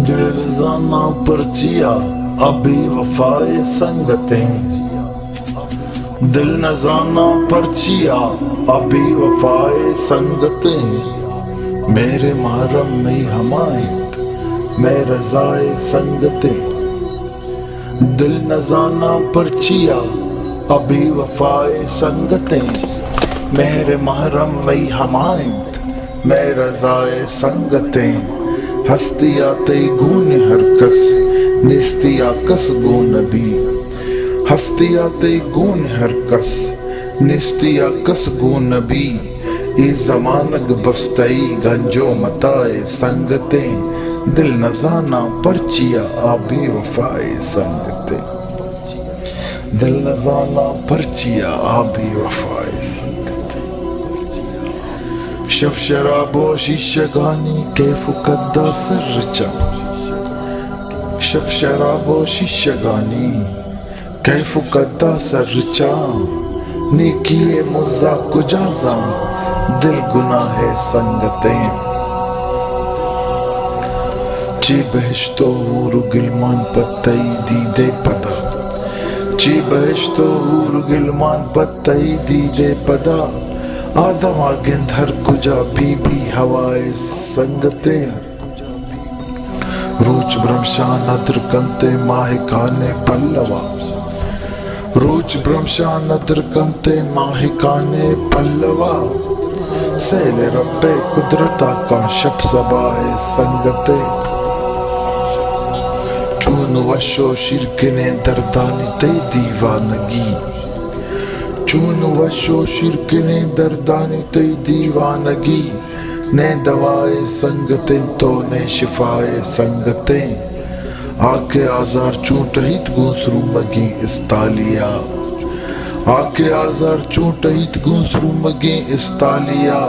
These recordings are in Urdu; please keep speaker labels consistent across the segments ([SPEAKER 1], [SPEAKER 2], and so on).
[SPEAKER 1] دل نذانہ پرچیا ابھی وفائے سنگتیں، دل نذانہ پرچیا ابھی وفائے سنگتیں، میرے محرم میں حمایت میں رضائے سنگتیں، دل نذانہ پرچیا ابھی وفائے سنگتیں، میرے محرم میں حمایت میں رضائے سنگتیں، ہستیا تی گون ہر کس نستیا کس گو نبی، ہستیا تی گون ہر کس نستیا کس گو نبی، ای زمانگ بستئی گنجو متائے سنگتیں، دل نذانہ پرچیا آبی وفائے سنگتیں، دل نذانہ پرچیا آبی وفائے سنگتیں، شب شراب و شیشگانی کیف قدا سرچا، شب شراب و شیشگانی کیف قدا سرچا، نیکی مزا کجازاں دل گناہ سنگتیں، چی بہشتو ہور گلمان پتائی دیدے پدا، چی بہشتو ہور گلمان پتائی دیدے پدا، آدم آگند ہر کجا be be ہوائے سنگتیں، روچ برمشا Nadar کنتے ماہکانے Pallava, روچ برمشا Nadar کنتے ماہکانے Pallava, cell رب قدرتا کا شب سبائے سنگتیں، چون وشو شرکنے دردانی تی دیوانگی، چون وشو شرکنے دردانی تی دیوانگی، نے دوائے سنگتیں تو نے شفائے سنگتیں، آکے آزار چونٹہیت گونسرو مگیں استالیا، آکے آزار چونٹہیت گونسرو مگیں استالیا،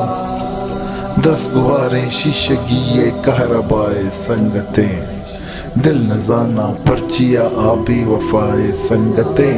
[SPEAKER 1] دس گواریں شیشگی کہربائے سنگتیں، دل نذانہ پرچیا آبی وفائے سنگتیں،